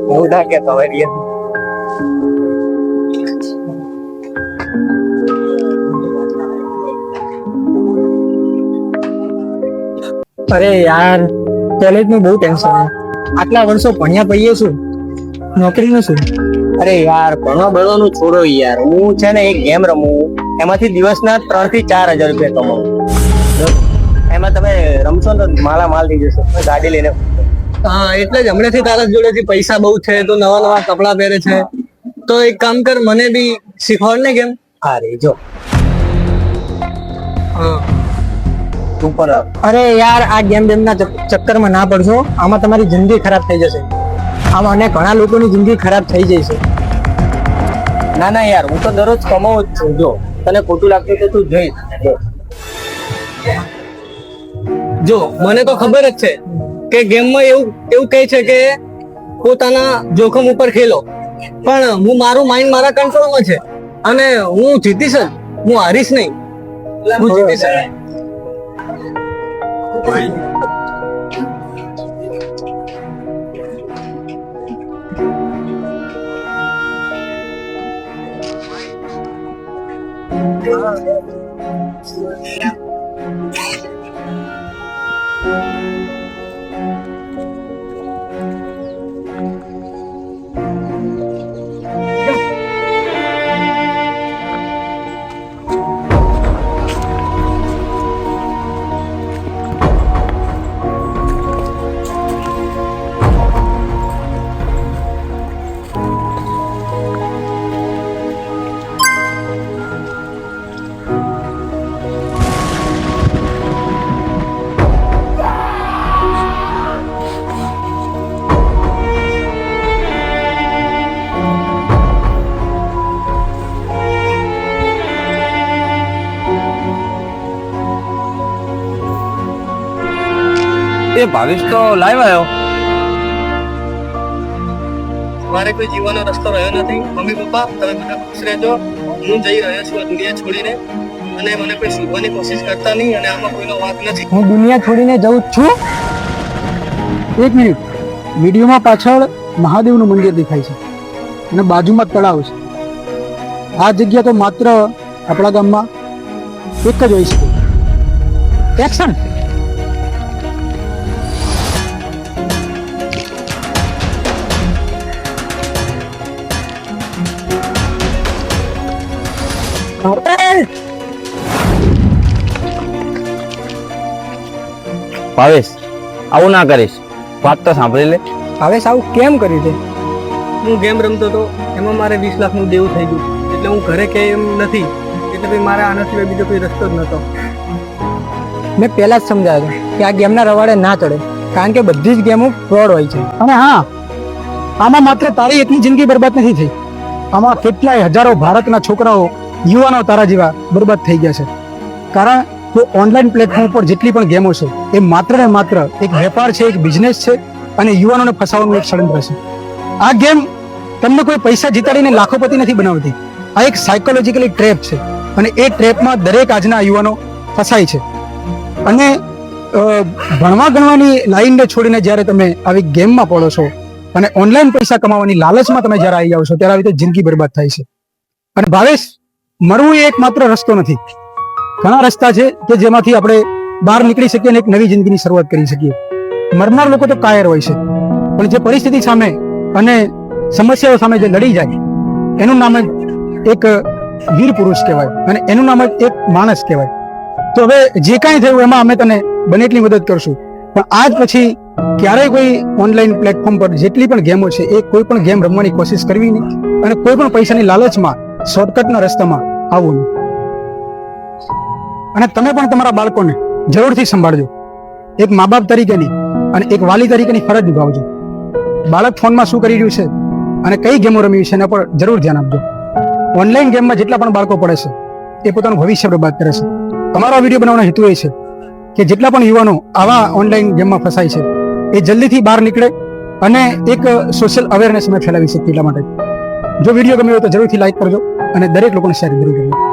હું ના કેતો હવે રિયલ. અરે યાર, કોલેજ નું બહુ ટેન્શન છે. આટલા વર્ષો ભણ્યા પૈયે શું, નોકરી નું શું? અરે યાર ભણવા ભણવાનું છોડો યાર, હું છે ને એક ગેમ રમું, એમાંથી દિવસના 3 થી 4 હજાર રૂપિયા કમાવું. એમાં તમે રમશો ને માલા માલ થઈ જશો, ગાડી લઈને. હા, એટલે જ હમણાંથી તારા જોડેથી પૈસા બહુ છે, તો નવા નવા કપડા પહેરે છે, તો એક કામ કર, મને બી શીખવાડ ને કેમ. અરે જો હા. તું પણ અરે યાર, આ ગેમ ના ચક્કરમાં ના પડશો, આમાં તમારી જિંદગી ખરાબ થઈ જશે. આમાં અને ઘણા લોકોની જિંદગી ખરાબ થઈ જાય છે. ના ના યાર, હું તો દરરોજ કમાવું જ છું. જો તને ખોટું લાગતું તો તું જઈશ. જો મને તો ખબર જ છે કે ગેમમાં એવું કહે છે કે પોતાના જોખમ ઉપર ખેલો, પણ હું મારું માઇન્ડ મારા કંટ્રોલમાં છે અને હું જીતીશ જ, હું હારીશ નહીં. હું જીતીશ જ. એ ભાવેશ તો લાઈવ આવ્યો. મારે કોઈ જીવવાનો રસ્તો રહ્યો નથી. મમ્મી પપ્પા, તમે બધા ખુશ રહેજો. હું જઈ રહ્યો છું આ દુનિયા છોડીને, અને મને કોઈ શોધવાની કોશિશ કરતા નહીં, અને આમાં કોઈનો વાંક નથી. હું દુનિયા છોડીને જઉં છું. એક મિનિટ, વિડીયોમાં પાછળ મહાદેવનું મંદિર દેખાય છે અને બાજુમાં તળાવ છે. આ જગ્યા તો માત્ર આપણા ગામમાં એક જ હોય છે. એક્શન. ભાવેશ આવું ના કરીશ, વાત તો સાંભળી લે. હવે આવું કેમ કર્યું છે? હું ગેમ રમતો હતો, એમાં મારે 20 લાખનું દેવું થઈ ગયું, એટલે હું ઘરે કે એમ નથી, એટલે ભાઈ મારે આના સિવાય બીજો કોઈ રસ્તો જ નહોતો. મેં પહેલા જ સમજાવ્યું કે આ ગેમના રવાડે ના ચડે, કારણ કે બધી જ ગેમો ફ્રોડ હોય છે. અને હા, આમાં માત્ર તારી એકની જિંદગી બરબાદ નથી થઈ, આમાં કેટલાય હજારો ભારતના છોકરાઓ, યુવાનો તારા જેવા બરબાદ થઈ ગયા છે. કારણ કે ઓનલાઈન પ્લેટફોર્મ પર જેટલી પણ ગેમો છે એ માત્ર ને માત્ર એક વેપાર છે, એક બિઝનેસ છે, અને યુવાનોને ફસાવવાનું એક ષડયંત્ર છે. આ ગેમ તમને કોઈ પૈસા જીતાડીને લાખોપતિ નથી બનાવતી. આ એક સાયકોલોજીકલી ટ્રેપ છે, અને એ ટ્રેપમાં દરેક આજના યુવાનો ફસાય છે. અને ભણવા ગણવાની લાઈનને છોડીને જ્યારે તમે આવી ગેમમાં પડો છો અને ઓનલાઈન પૈસા કમાવાની લાલચમાં તમે જ્યારે આવી જાઓ છો, ત્યારે આવી રીતે જિંદગી બરબાદ થાય છે. અને ભાવેશ, મરવું એ એકમાત્ર રસ્તો નથી. ઘણા રસ્તા છે કે જેમાંથી આપણે બહાર નીકળી શકીએ અને એક નવી જિંદગીની શરૂઆત કરી શકીએ. મરનાર લોકો તો કાયર હોય છે, પણ જે પરિસ્થિતિ સામે અને સમસ્યાઓ સામે જે લડી જાય, એનું નામ જ એક વીર પુરુષ કહેવાય, અને એનું નામ જ એક માણસ કહેવાય. તો હવે જે કાંઈ થયું એમાં અમે તને બને એટલી મદદ કરશું, પણ આજ પછી ક્યારેય કોઈ ઓનલાઈન પ્લેટફોર્મ પર જેટલી પણ ગેમો છે એ કોઈ પણ ગેમ રમવાની કોશિશ કરવી નહીં, અને કોઈ પણ પૈસાની લાલચમાં શોર્ટકટના રસ્તામાં આવવું નહીં. અને તમે પણ તમારા બાળકોને જરૂરથી સંભાળજો. એક મા બાપ તરીકેની અને એક વાલી તરીકેની ફરજ નિભાવજો. બાળક ફોનમાં શું કરી રહ્યું છે અને કઈ ગેમો રમી છે એના પર જરૂર ધ્યાન આપજો. ઓનલાઈન ગેમમાં જેટલા પણ બાળકો પડે છે એ પોતાનું ભવિષ્ય બરબાદ કરે છે. તમારો આ વિડીયો બનાવવાનો હેતુ એ છે કે જેટલા પણ યુવાનો આવા ઓનલાઈન ગેમમાં ફસાય છે એ જલ્દીથી બહાર નીકળે અને એક સોશિયલ અવેરનેસ મેં ફેલાવી શકીએ. એટલા માટે જો વિડીયો ગમ્યો હોય તો જરૂરથી લાઈક કરજો અને દરેક લોકોને શેર જરૂર કરજો.